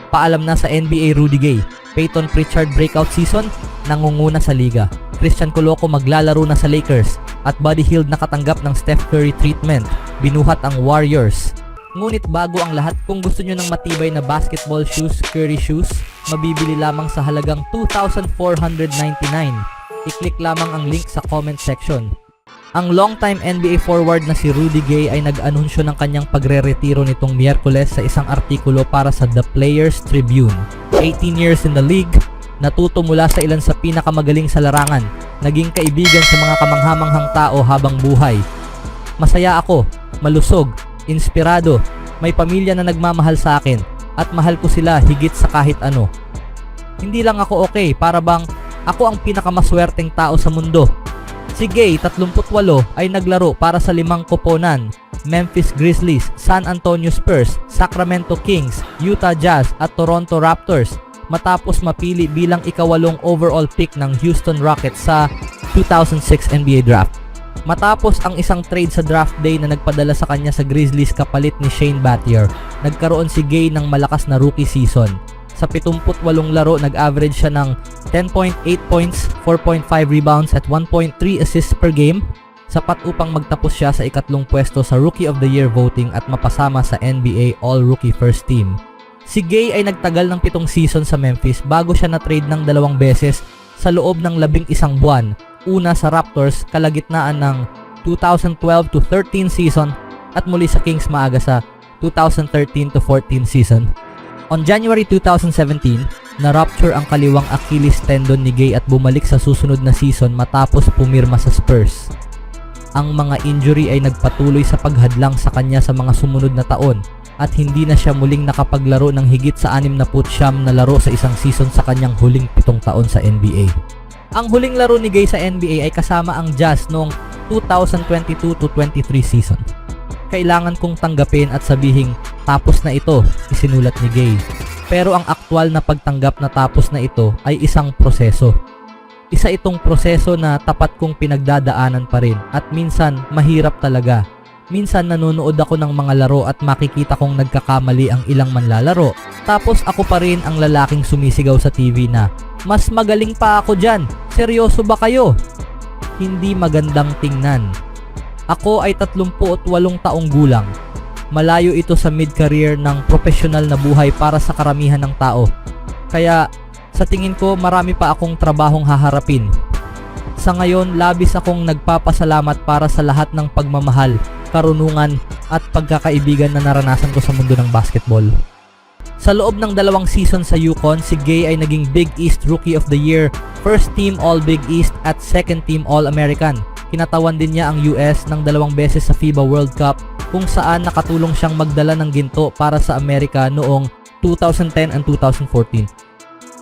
Paalam na sa NBA Rudy Gay. Peyton Pritchard breakout season, nangunguna sa liga. Christian Coloco maglalaro na sa Lakers. At Buddy Hield nakatanggap ng Steph Curry treatment. Binuhat ang Warriors. Ngunit bago ang lahat, kung gusto nyo ng matibay na basketball shoes, Curry shoes, mabibili lamang sa halagang $2,499. I-click lamang ang link sa comment section. Ang longtime NBA forward na si Rudy Gay ay nag-anunsyo ng kanyang pagre-retiro nitong Miyerkules sa isang artikulo para sa The Players Tribune. 18 years in the league, natuto mula sa ilan sa pinakamagaling sa larangan, naging kaibigan sa mga kamanghamanghang tao habang buhay. Masaya ako, malusog, inspirado, may pamilya na nagmamahal sa akin, at mahal ko sila higit sa kahit ano. Hindi lang ako okay, para bang ako ang pinakamaswerteng tao sa mundo. Si Gay, 38, ay naglaro para sa 5 koponan: Memphis Grizzlies, San Antonio Spurs, Sacramento Kings, Utah Jazz at Toronto Raptors, matapos mapili bilang ika-8 overall pick ng Houston Rockets sa 2006 NBA Draft. Matapos ang isang trade sa draft day na nagpadala sa kanya sa Grizzlies kapalit ni Shane Battier, nagkaroon si Gay ng malakas na rookie season. Sa 78 laro, nag-average siya ng 10.8 points, 4.5 rebounds at 1.3 assists per game, sapat upang magtapos siya sa ikatlong pwesto sa Rookie of the Year voting at mapasama sa NBA All-Rookie First Team. Si Gay ay nagtagal ng 7 season sa Memphis bago siya na-trade ng 2 beses sa loob ng 11 buwan. Una sa Raptors kalagitnaan ng 2012-13 season at muli sa Kings maaga sa 2013-14 season. On January 2017, na-rupture ang kaliwang Achilles tendon ni Gay at bumalik sa susunod na season matapos pumirma sa Spurs. Ang mga injury ay nagpatuloy sa paghadlang sa kanya sa mga sumunod na taon at hindi na siya muling nakapaglaro ng higit sa 69 na laro sa isang season sa kanyang huling 7 taon sa NBA. Ang huling laro ni Gay sa NBA ay kasama ang Jazz noong 2022-23 season. Kailangan kong tanggapin at sabihing tapos na ito, isinulat ni Gay. Pero ang aktwal na pagtanggap na tapos na ito ay isang proseso. Isa itong proseso na tapat kong pinagdadaanan pa rin at minsan mahirap talaga. Minsan nanonood ako ng mga laro at makikita kong nagkakamali ang ilang manlalaro. Tapos ako pa rin ang lalaking sumisigaw sa TV na, "Mas magaling pa ako dyan, seryoso ba kayo?" Hindi magandang tingnan. Ako ay 38 taong gulang. Malayo ito sa mid-career ng profesional na buhay para sa karamihan ng tao. Kaya sa tingin ko marami pa akong trabahong haharapin. Sa ngayon, labis akong nagpapasalamat para sa lahat ng pagmamahal, karunungan at pagkakaibigan na naranasan ko sa mundo ng basketball. Sa loob ng 2 season sa UConn, si Gay ay naging Big East Rookie of the Year, First Team All-Big East at Second Team All-American. Kinatawan din niya ang US ng 2 beses sa FIBA World Cup kung saan nakatulong siyang magdala ng ginto para sa Amerika noong 2010 and 2014.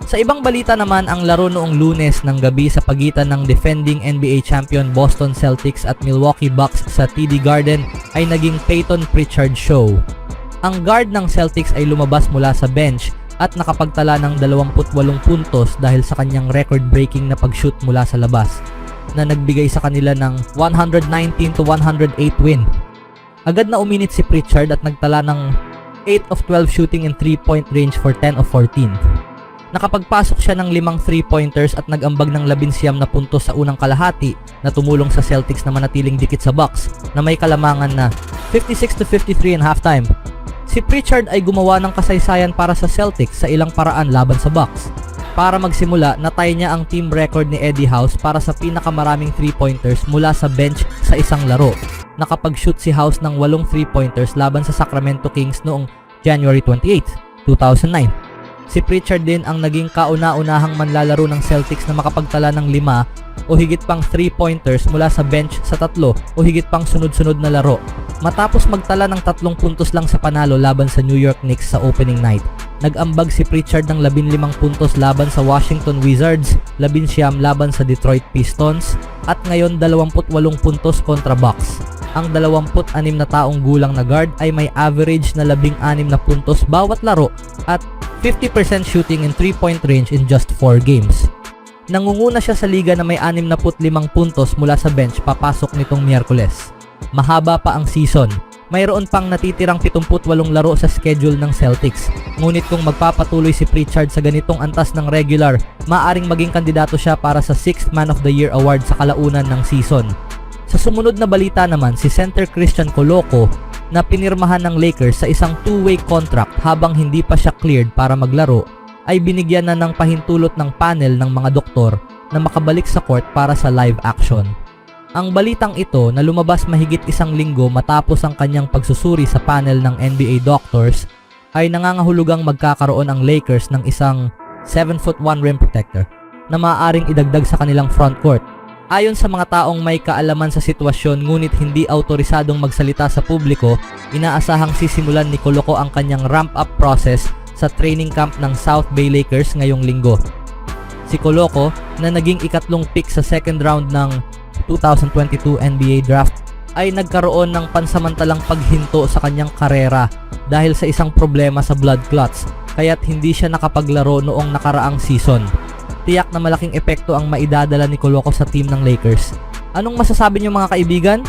Sa ibang balita naman, ang laro noong Lunes ng gabi sa pagitan ng defending NBA champion Boston Celtics at Milwaukee Bucks sa TD Garden ay naging Peyton Pritchard show. Ang guard ng Celtics ay lumabas mula sa bench at nakapagtala ng 28 puntos dahil sa kanyang record-breaking na pag-shoot mula sa labas na nagbigay sa kanila ng 119-108 win. Agad na uminit si Pritchard at nagtala ng 8 of 12 shooting in 3-point range for 10 of 14. Nakapagpasok siya ng 5 3-pointers at nag-ambag ng 19 na puntos sa unang kalahati na tumulong sa Celtics na manatiling dikit sa Bucks na may kalamangan na 56-53 in halftime. Si Pritchard ay gumawa ng kasaysayan para sa Celtics sa ilang paraan laban sa Bucks. Para magsimula, natay niya ang team record ni Eddie House para sa pinakamaraming 3-pointers mula sa bench sa isang laro. Nakapag-shoot si House ng 8 3-pointers laban sa Sacramento Kings noong January 28, 2009. Si Pritchard din ang naging kauna-unahang manlalaro ng Celtics na makapagtala ng 5 o higit pang 3-pointers mula sa bench sa 3 o higit pang sunod-sunod na laro. Matapos magtala ng 3 puntos lang sa panalo laban sa New York Knicks sa opening night, nag-ambag si Pritchard ng 15 puntos laban sa Washington Wizards, 19 laban sa Detroit Pistons, at ngayon 28 puntos kontra Bucks. Ang 26 na taong gulang na guard ay may average na 16 na puntos bawat laro at 50% shooting in 3-point range in just 4 games. Nangunguna siya sa liga na may 65 puntos mula sa bench papasok nitong Miyerkules. Mahaba pa ang season, Mayroon pang natitirang 78 laro sa schedule ng Celtics. Ngunit kung magpapatuloy si Pritchard sa ganitong antas ng regular, maaring maging kandidato siya para sa 6th Man of the Year award sa kalaunan ng season. Sa sumunod na balita naman, si center Christian Coloco na pinirmahan ng Lakers sa isang 2-way contract habang hindi pa siya cleared para maglaro, ay binigyan na ng pahintulot ng panel ng mga doktor na makabalik sa court para sa live action. Ang balitang ito na lumabas mahigit isang linggo matapos ang kanyang pagsusuri sa panel ng NBA doctors ay nangangahulugang magkakaroon ang Lakers ng isang 7'1" rim protector na maaaring idagdag sa kanilang front court. Ayon sa mga taong may kaalaman sa sitwasyon ngunit hindi autorisadong magsalita sa publiko, inaasahang sisimulan ni Coloco ang kanyang ramp-up process sa training camp ng South Bay Lakers ngayong linggo. Si Coloco na naging ikatlong pick sa second round ng 2022 NBA Draft ay nagkaroon ng pansamantalang paghinto sa kanyang karera dahil sa isang problema sa blood clots kaya't hindi siya nakapaglaro noong nakaraang season. Tiyak na malaking epekto ang maidadala ni Coloco sa team ng Lakers. Anong masasabi niyo mga kaibigan?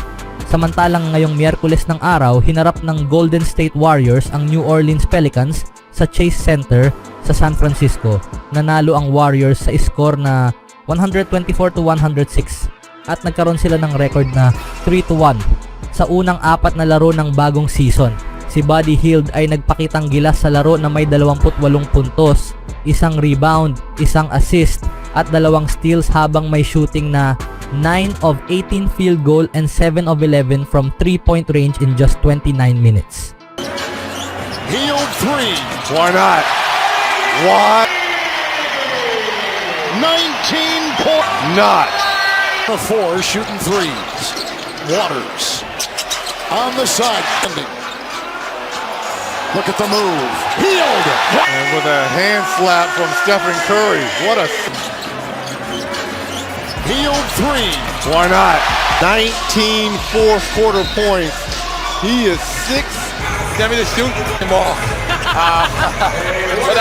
Samantalang ngayong Miyerkules ng araw, hinarap ng Golden State Warriors ang New Orleans Pelicans sa Chase Center sa San Francisco. Nanalo ang Warriors sa score na 124-106 at nagkaroon sila ng record na 3-1 sa unang 4 na laro ng bagong season. Si Buddy Hield ay nagpakitang gilas sa laro na may 28 puntos, isang rebound, isang assist at 2 steals habang may shooting na 9 of 18 field goal and 7 of 11 from 3-point range in just 29 minutes. Hield 3. Why not? What? 19 point. Not. 4 shooting threes. Waters on the side. Look at the move. Hield. And with a hand slap from Stephen Curry. What a... Hield 3. Why not? 19 fourth quarter points. He is 6. Send me the shoot ball. But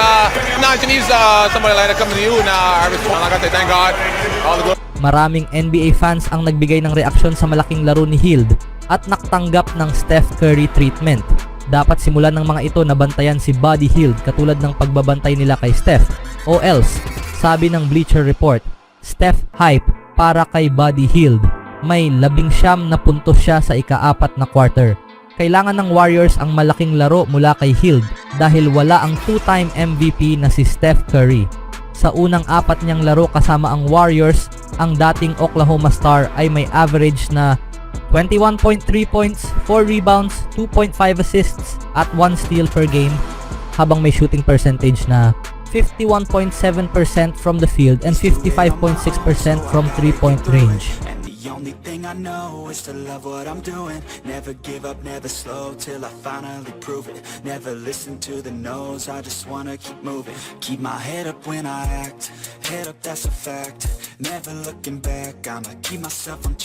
now it needs somebody like that coming to you. Now I respond. Like I say, thank God. All the good. Maraming NBA fans ang nagbigay ng reaksyon sa malaking laro ni Hield at nakatanggap ng Steph Curry treatment. Dapat simulan ng mga ito na bantayan si Buddy Hield katulad ng pagbabantay nila kay Steph. O else, sabi ng Bleacher Report, Steph hype para kay Buddy Hield. May 19 na puntos siya sa ika-4 na quarter. Kailangan ng Warriors ang malaking laro mula kay Hield dahil wala ang 2-time MVP na si Steph Curry. Sa unang 4 niyang laro kasama ang Warriors, ang dating Oklahoma Star ay may average na 21.3 points, 4 rebounds, 2.5 assists at 1 steal per game habang may shooting percentage na 51.7% from the field and 55.6% from 3-point range. The only thing I know is to love what I'm doing. Never give up, never slow till I finally prove it. Never listen to the no's, I just wanna keep moving. Keep my head up when I act, head up that's a fact. Never looking back, I'ma keep myself on track.